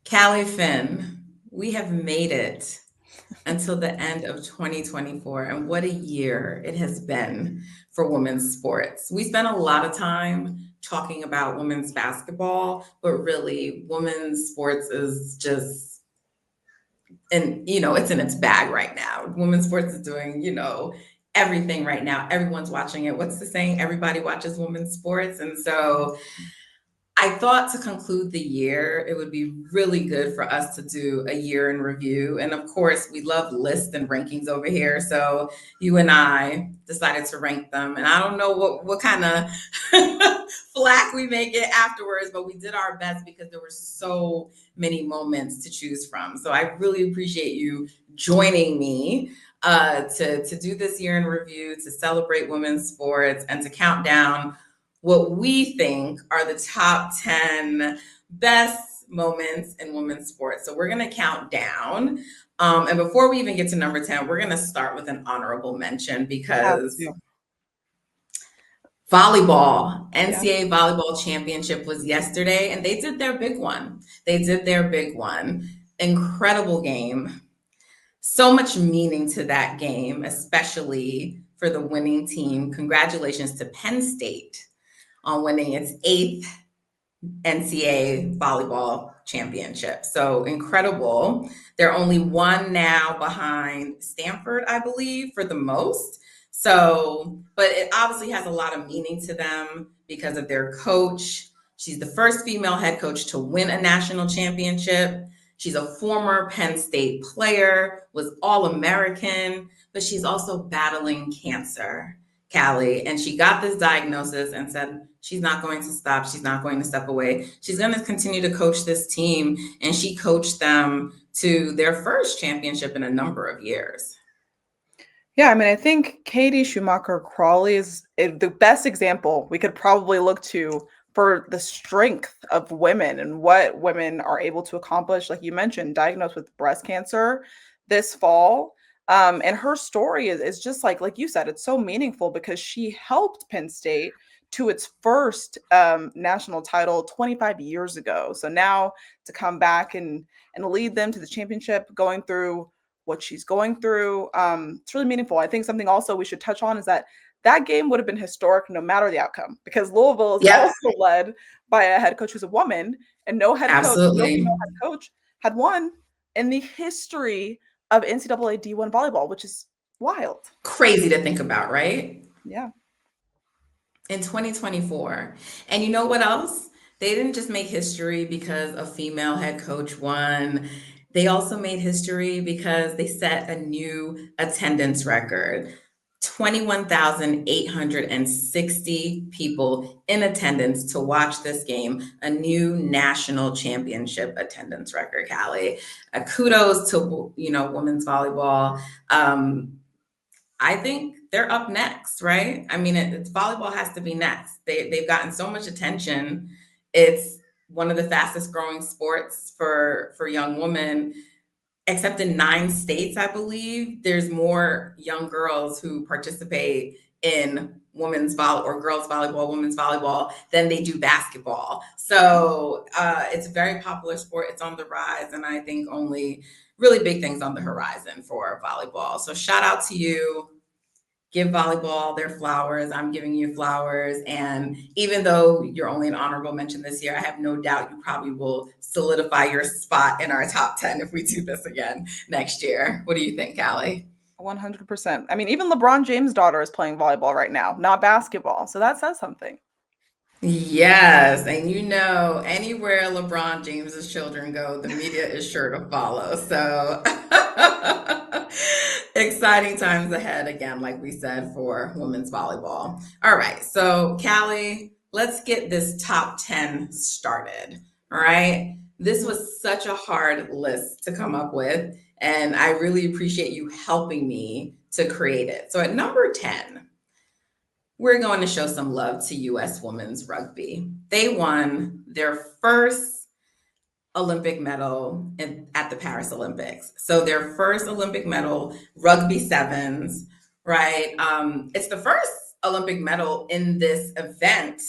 Callie Finn, we have made it until the end of 2024, and what a year it has been for women's sports. We spent a lot of time talking about women's basketball, but really, women's sports is just, and it's in its bag right now. Women's sports is doing, everything right now. Everyone's watching it. What's the saying? Everybody watches women's sports. And so I thought to conclude the year, it would be really good for us to do a year in review. And of course, we love lists and rankings over here. So you and I decided to rank them. And I don't know what kind of flack we may get afterwards, but we did our best because there were so many moments to choose from. So I really appreciate you joining me to do this year in review, to celebrate women's sports, and to count down what we think are the top 10 best moments in women's sports. So we're going to count down. And before we even get to number 10, we're going to start with an honorable mention because volleyball, NCAA volleyball championship was yesterday, and they did their big one. Incredible game. So much meaning to that game, especially for the winning team. Congratulations to Penn State on winning its 8th NCAA volleyball championship. So incredible. They're only one now behind Stanford, I believe, for the most. So, but it obviously has a lot of meaning to them because of their coach. She's the first female head coach to win a national championship. She's a former Penn State player, was All-American, but she's also battling cancer, Callie, and she got this diagnosis and said she's not going to stop. She's not going to step away. She's going to continue to coach this team, and she coached them to their first championship in a number of years. Yeah, I mean, I think Katie Schumacher-Crawley is the best example we could probably look to for the strength of women and what women are able to accomplish. Like you mentioned, diagnosed with breast cancer this fall. And her story is just like you said, it's so meaningful because she helped Penn State to its first national title 25 years ago. So now to come back and lead them to the championship, going through what she's going through, it's really meaningful. I think something also we should touch on is that game would have been historic no matter the outcome, because Louisville is also led by a head coach who's a woman, and no female head coach had won in the history of NCAA D1 volleyball, which is wild. Crazy to think about, right? Yeah. In 2024. And you know what else? They didn't just make history because a female head coach won. They also made history because they set a new attendance record. 21,860 people in attendance to watch this game, a new national championship attendance record, Callie. Kudos to, women's volleyball. I think they're up next, right? I mean, it's volleyball has to be next. They've gotten so much attention. It's one of the fastest growing sports for young women. Except in 9 states, I believe, there's more young girls who participate in women's volleyball or girls volleyball, women's volleyball than they do basketball. So it's a very popular sport. It's on the rise, and I think only really big things on the horizon for volleyball. So shout out to you. Give volleyball their flowers. I'm giving you flowers. And even though you're only an honorable mention this year, I have no doubt you probably will solidify your spot in our top 10 if we do this again next year. What do you think, Callie? 100%. I mean, even LeBron James' daughter is playing volleyball right now, not basketball. So that says something. Yes. And anywhere LeBron James's children go, the media is sure to follow. So exciting times ahead again, like we said, for women's volleyball. All right. So Callie, let's get this top 10 started. All right. This was such a hard list to come up with, and I really appreciate you helping me to create it. So at number 10, we're going to show some love to U.S. women's rugby. They won their first Olympic medal at the Paris Olympics. So their first Olympic medal, rugby sevens, right? It's the first Olympic medal in this event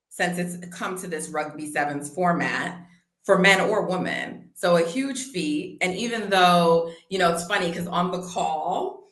since it's come to this rugby sevens format. for men or women. So a huge feat. And even though, it's funny because on the call,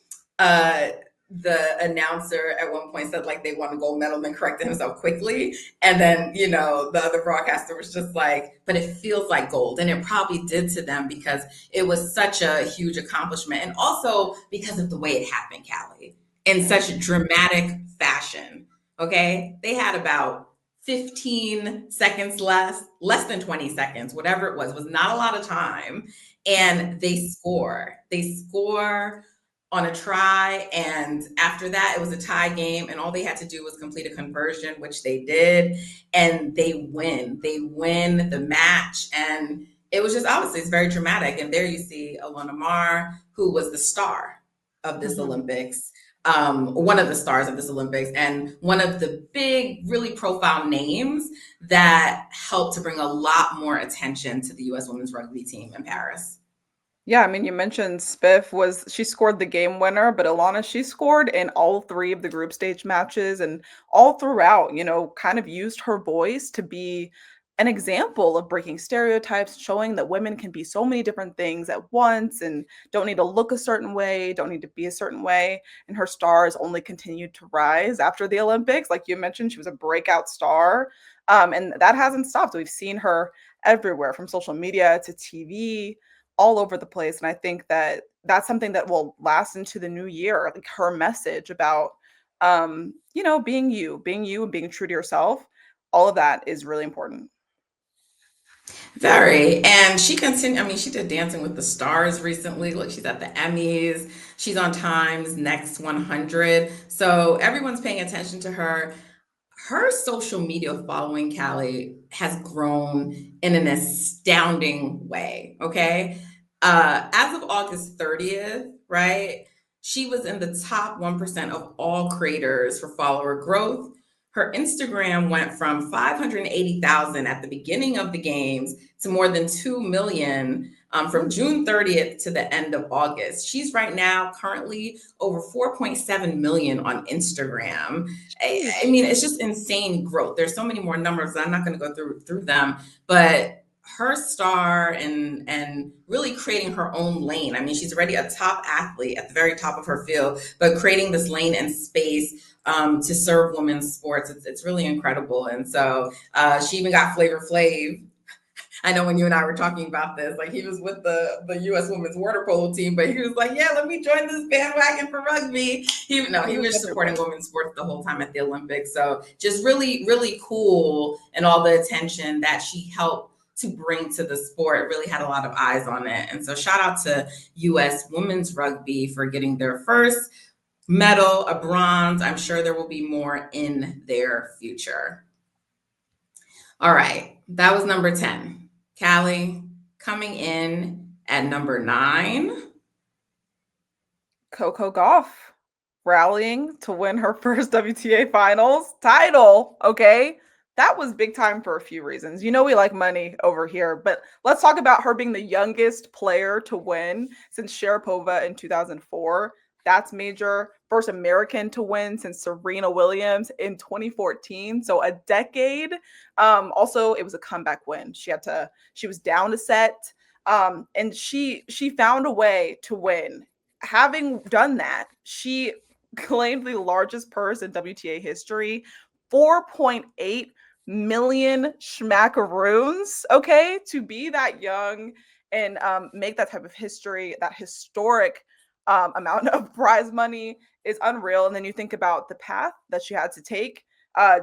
the announcer at one point said like they won a gold medal and then corrected himself quickly. And then, the other broadcaster was just like, but it feels like gold. And it probably did to them because it was such a huge accomplishment. And also because of the way it happened, Callie, in such dramatic fashion. Okay. They had about 15 seconds less than 20 seconds, whatever it was not a lot of time. And they score. They score on a try, and after that it was a tie game, and all they had to do was complete a conversion, which they did, and they win the match. And it was just, obviously it's very dramatic. And there you see Alana Mar, who was the star of this Olympics, one of the stars of this Olympics, and one of the big, really profound names that helped to bring a lot more attention to the U.S. women's rugby team in Paris. Yeah, I mean, you mentioned Spiff she scored the game winner, but Alana, she scored in all three of the group stage matches and all throughout, kind of used her voice to be an example of breaking stereotypes, showing that women can be so many different things at once and don't need to look a certain way, don't need to be a certain way. And her stars only continued to rise after the Olympics. Like you mentioned, she was a breakout star. And that hasn't stopped. We've seen her everywhere from social media to TV, all over the place. And I think that that's something that will last into the new year. Like her message about, being you and being true to yourself. All of that is really important. Very. And she continued, I mean, she did Dancing with the Stars recently. Look, she's at the Emmys. She's on Time's Next 100. So everyone's paying attention to her. Her social media following, Callie, has grown in an astounding way. Okay. As of August 30th, right? She was in the top 1% of all creators for follower growth. Her Instagram went from 580,000 at the beginning of the games to more than 2 million from June 30th to the end of August. She's right now currently over 4.7 million on Instagram. I mean, it's just insane growth. There's so many more numbers. I'm not going to go through them, but her star and really creating her own lane. I mean, she's already a top athlete at the very top of her field, but creating this lane and space to serve women's sports, it's really incredible. And so she even got Flavor Flav. I know when you and I were talking about this, like he was with the U.S. women's water polo team, but he was like, yeah, let me join this bandwagon for rugby. He was supporting women's sports the whole time at the Olympics. So just really, really cool, and all the attention that she helped to bring to the sport. Really had a lot of eyes on it. And so shout out to U.S. women's rugby for getting their first medal, a bronze. I'm sure there will be more in their future. All right, that was number 10. Callie, coming in at number 9. Coco Gauff rallying to win her first WTA finals title. Okay. That was big time for a few reasons. We like money over here, but let's talk about her being the youngest player to win since Sharapova in 2004. That's major. First American to win since Serena Williams in 2014. So a decade. Also, it was a comeback win. She was down a set. And she found a way to win. Having done that, she claimed the largest purse in WTA history, 4.8 million schmackaroons, okay, to be that young and make that type of history, that historic amount of prize money is unreal. And then you think about the path that she had to take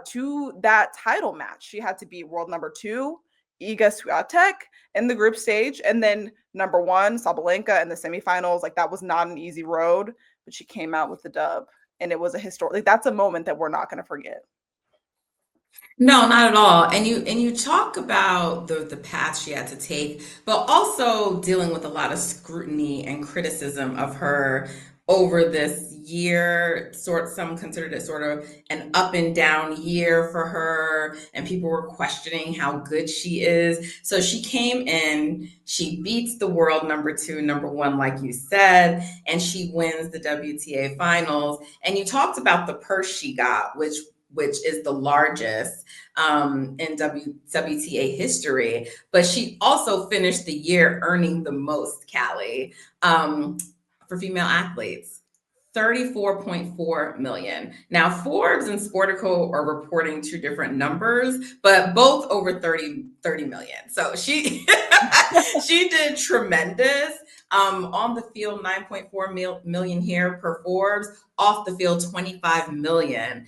to that title match. She had to be world number 2, Iga Swiatek, in the group stage, and then number 1, Sabalenka, in the semifinals. Like, that was not an easy road, but she came out with the dub, and it was a historic. Like, that's a moment that we're not going to forget. No, not at all. And you talk about the path she had to take, but also dealing with a lot of scrutiny and criticism of her over this year. Some considered it sort of an up and down year for her, and people were questioning how good she is. So she came in, she beats the world number 2, number 1, like you said, and she wins the WTA finals. And you talked about the purse she got, which which is the largest in WTA history. But she also finished the year earning the most, Callie, for female athletes. 34.4 million. Now, Forbes and Sportico are reporting two different numbers, but both over 30 million. So she she did tremendous. On the field, 9.4 million here per Forbes. Off the field, 25 million.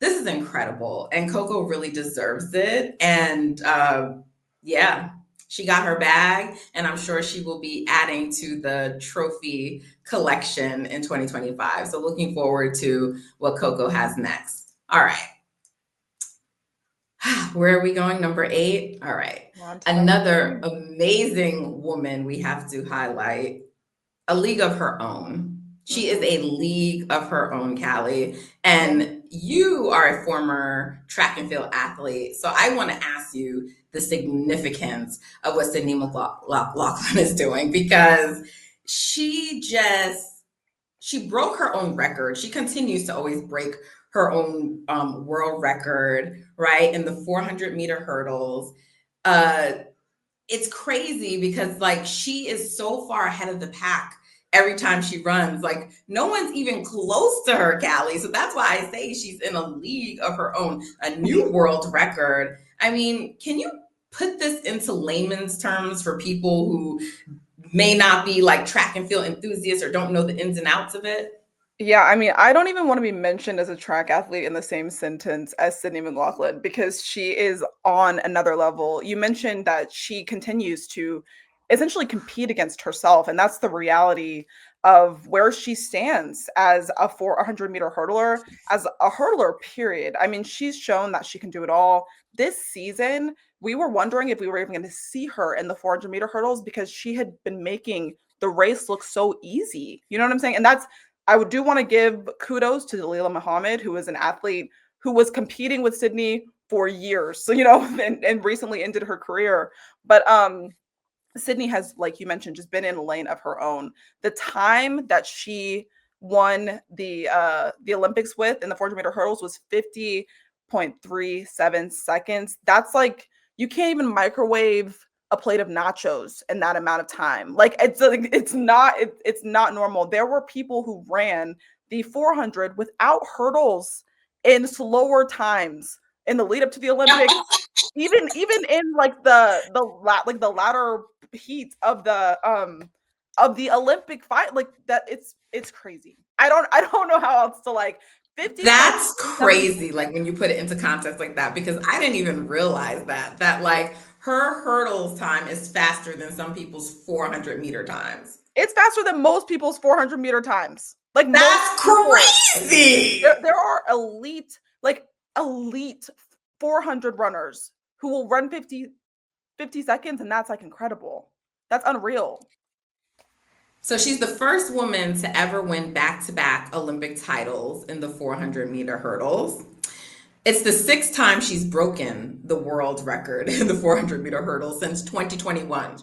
This is incredible, and Coco really deserves it. And yeah, she got her bag, and I'm sure she will be adding to the trophy collection in 2025. So looking forward to what Coco has next. All right. Where are we going? Number 8. All right. Another amazing woman we have to highlight, a league of her own. She is a league of her own, Callie. And you are a former track and field athlete. So I want to ask you the significance of what Sydney McLauglin is doing, because she broke her own record. She continues to always break her own world record, right? In the 400-meter hurdles. It's crazy because like she is so far ahead of the pack every time she runs. Like no one's even close to her, Callie. So that's why I say she's in a league of her own, a new world record. I mean, can you put this into layman's terms for people who may not be like track and field enthusiasts or don't know the ins and outs of it? Yeah, I mean, I don't even want to be mentioned as a track athlete in the same sentence as Sydney McLaughlin because she is on another level. You mentioned that she continues to essentially compete against herself, and that's the reality of where she stands as a 400-meter hurdler, as a hurdler, period. I mean, she's shown that she can do it all. This season, we were wondering if we were even going to see her in the 400-meter hurdles because she had been making the race look so easy. You know what I'm saying? And I do want to give kudos to Leila Muhammad, who is an athlete who was competing with Sydney for years, so, and recently ended her career. But Sydney has, like you mentioned, just been in a lane of her own. The time that she won the Olympics with in the 400-meter hurdles was 50.37 seconds. That's like, you can't even microwave a plate of nachos in that amount of time. Like it's not normal. There were people who ran the 400 without hurdles in slower times in the lead up to the Olympics. even in like the latter heat of the Olympic fight, like that, it's crazy. I don't know how else to like 50. That's crazy. Like when you put it into context like that, because I didn't even realize that like her hurdles time is faster than some people's 400-meter times. It's faster than most people's 400-meter times. Like that's crazy. There are elite 400 runners who will run 50 seconds, and that's like incredible. That's unreal. So she's the first woman to ever win back-to-back Olympic titles in the 400-meter hurdles. It's the 6th time she's broken the world record in the 400-meter hurdles since 2021.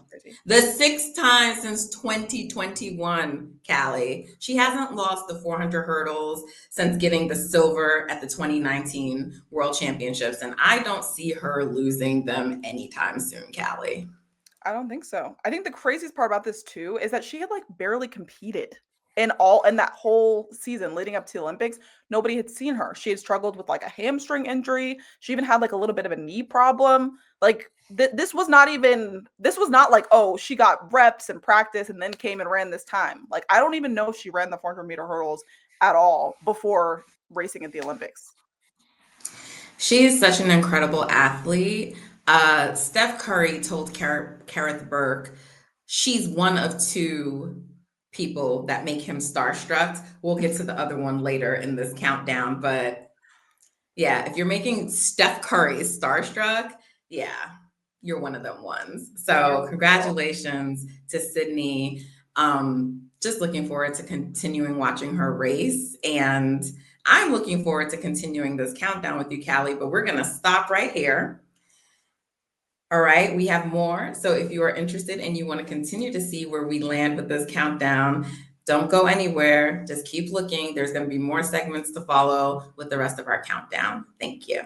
The 6th time since 2021, Callie. She hasn't lost the 400 hurdles since getting the silver at the 2019 World Championships, and I don't see her losing them anytime soon, Callie. I don't think so. I think the craziest part about this too is that she had like barely competed in that whole season leading up to the Olympics. Nobody had seen her. She had struggled with like a hamstring injury. She even had like a little bit of a knee problem. Like this was not like, oh, she got reps and practice and then came and ran this time. Like I don't even know if she ran the 400-meter hurdles at all before racing at the Olympics. She is such an incredible athlete. Steph Curry told Kareth Burke she's one of 2 people that make him starstruck. We'll get to the other one later in this countdown, but yeah, if you're making Steph Curry starstruck, yeah, you're one of them ones. So congratulations to Sydney. Just looking forward to continuing watching her race, and I'm looking forward to continuing this countdown with you, Callie, but we're gonna stop right here. All right, we have more. So if you are interested and you want to continue to see where we land with this countdown, Don't go anywhere. Just keep looking. There's going to be more segments to follow with the rest of our countdown. Thank you.